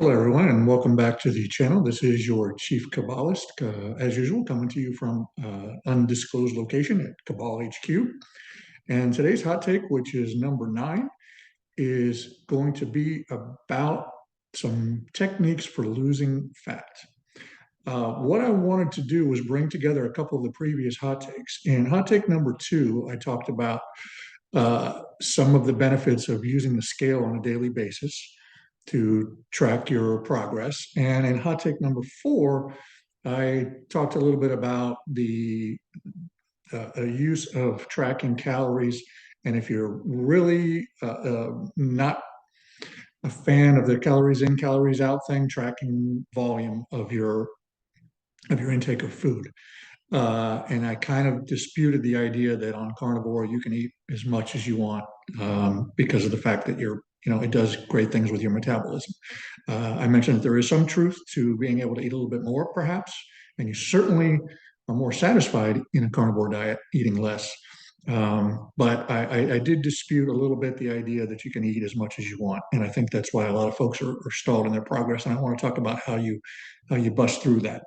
Hello, everyone, and welcome back to the channel. This is your Chief Kabbalist, as usual, coming to you from undisclosed location at Kabbalah HQ. And today's hot take, which is number 9, is going to be about some techniques for losing fat. What I wanted to do was bring together a couple of the previous hot takes. In hot take number 2, I talked about some of the benefits of using the scale on a daily basis to track your progress. And in hot take number 4, I talked a little bit about the use of tracking calories. And if you're really not a fan of the calories in, calories out thing, tracking volume of your intake of food. And I kind of disputed the idea that on carnivore you can eat as much as you want because of the fact that it does great things with your metabolism. I mentioned that there is some truth to being able to eat a little bit more, perhaps, and you certainly are more satisfied in a carnivore diet eating less. But I did dispute a little bit the idea that you can eat as much as you want, and I think that's why a lot of folks are stalled in their progress. And I want to talk about how you bust through that.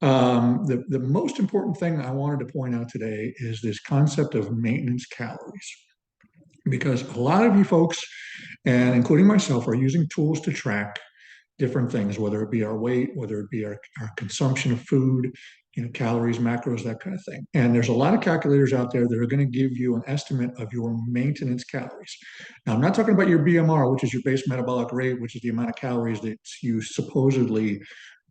The most important thing I wanted to point out today is this concept of maintenance calories. Because a lot of you folks, and including myself, are using tools to track different things, whether it be our weight, whether it be our consumption of food, calories, macros, that kind of thing. And there's a lot of calculators out there that are going to give you an estimate of your maintenance calories. Now, I'm not talking about your BMR, which is your base metabolic rate, which is the amount of calories that you supposedly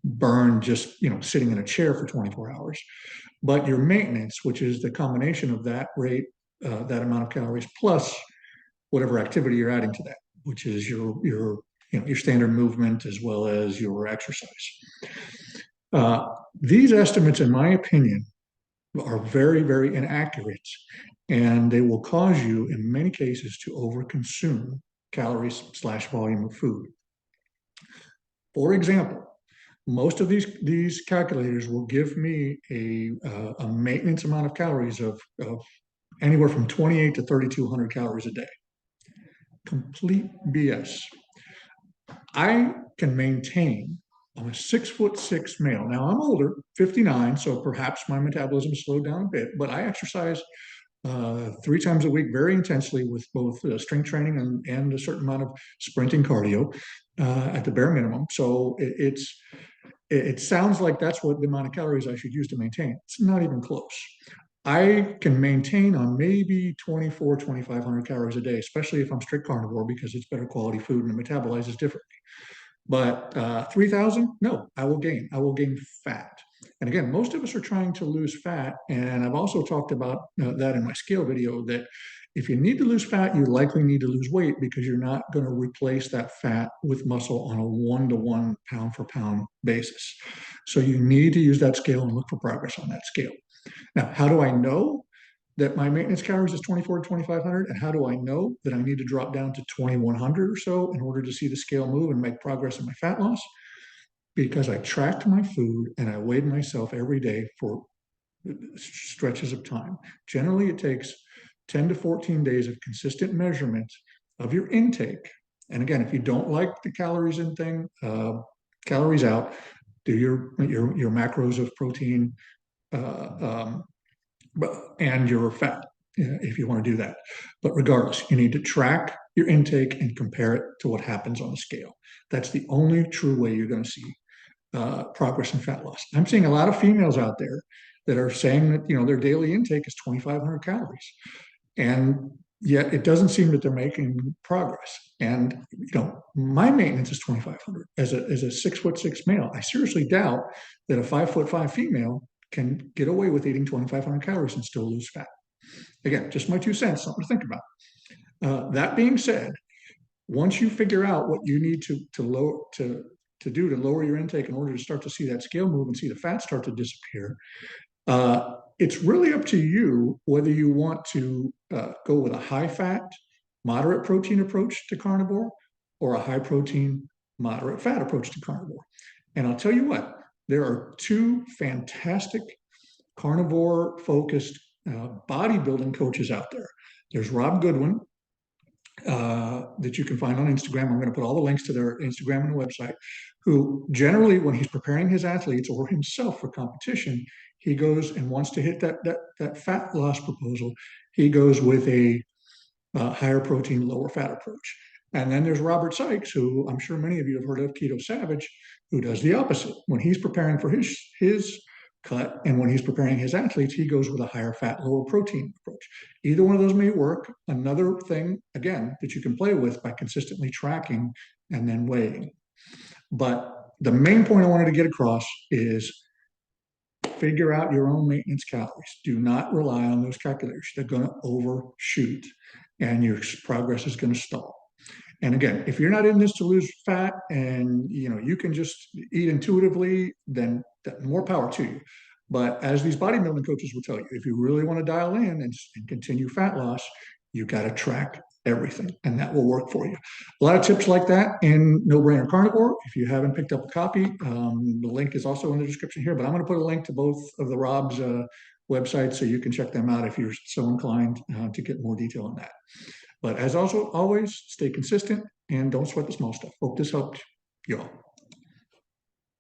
burn just sitting in a chair for 24 hours, but your maintenance, which is the combination of that rate, that amount of calories plus whatever activity you're adding to that, which is your standard movement as well as your exercise. These estimates, in my opinion, are very, very inaccurate, and they will cause you, in many cases, to overconsume calories/volume of food. For example, most of these calculators will give me a maintenance amount of calories of anywhere from 28 to 3,200 calories a day. Complete BS. I can maintain, I'm a 6'6" male. Now I'm older, 59, so perhaps my metabolism slowed down a bit, but I exercise 3 times a week very intensely with both strength training and a certain amount of sprinting cardio at the bare minimum. So it sounds like that's what the amount of calories I should use to maintain. It's not even close. I can maintain on maybe 2,500 calories a day, especially if I'm strict carnivore because it's better quality food and it metabolizes differently. But 3,000, no, I will gain. I will gain fat. And again, most of us are trying to lose fat. And I've also talked about that in my scale video, that if you need to lose fat, you likely need to lose weight because you're not going to replace that fat with muscle on a 1-to-1 pound for pound basis. So you need to use that scale and look for progress on that scale. Now, how do I know that my maintenance calories is 2,400 to 2,500? And how do I know that I need to drop down to 2,100 or so in order to see the scale move and make progress in my fat loss? Because I tracked my food and I weighed myself every day for stretches of time. Generally, it takes 10 to 14 days of consistent measurement of your intake. And again, if you don't like the calories in thing, calories out, do your macros of protein and your fat if you want to do that. But regardless, you need to track your intake and compare it to what happens on the scale. That's the only true way you're going to see progress in fat loss. I'm seeing a lot of females out there that are saying that their daily intake is 2,500 calories, and yet it doesn't seem that they're making progress. And my maintenance is 2,500 as a 6'6" male. I seriously doubt that a 5'5" female can get away with eating 2,500 calories and still lose fat. Again, just my 2 cents, something to think about. That being said, once you figure out what you need to do to lower your intake in order to start to see that scale move and see the fat start to disappear, it's really up to you whether you want to go with a high fat, moderate protein approach to carnivore or a high protein, moderate fat approach to carnivore. And I'll tell you what, there are 2 fantastic carnivore focused bodybuilding coaches out there. There's Rob Goodwin, that you can find on Instagram. I'm going to put all the links to their Instagram and website, who generally, when he's preparing his athletes or himself for competition, he goes and wants to hit that fat loss proposal. He goes with a higher protein, lower fat approach. And then there's Robert Sikes, who I'm sure many of you have heard of, Keto Savage, who does the opposite. When he's preparing for his cut and when he's preparing his athletes, he goes with a higher fat, lower protein approach. Either one of those may work. Another thing, again, that you can play with by consistently tracking and then weighing. But the main point I wanted to get across is figure out your own maintenance calories. Do not rely on those calculators. They're going to overshoot and your progress is going to stall. And again, if you're not in this to lose fat and you can just eat intuitively, then more power to you. But as these bodybuilding coaches will tell you, if you really want to dial in and continue fat loss, you got to track everything, and that will work for you. A lot of tips like that in No Brainer Carnivore. If you haven't picked up a copy, the link is also in the description here, but I'm going to put a link to both of the Rob's websites so you can check them out if you're so inclined to get more detail on that. But as also always, stay consistent and don't sweat the small stuff. Hope this helped you all.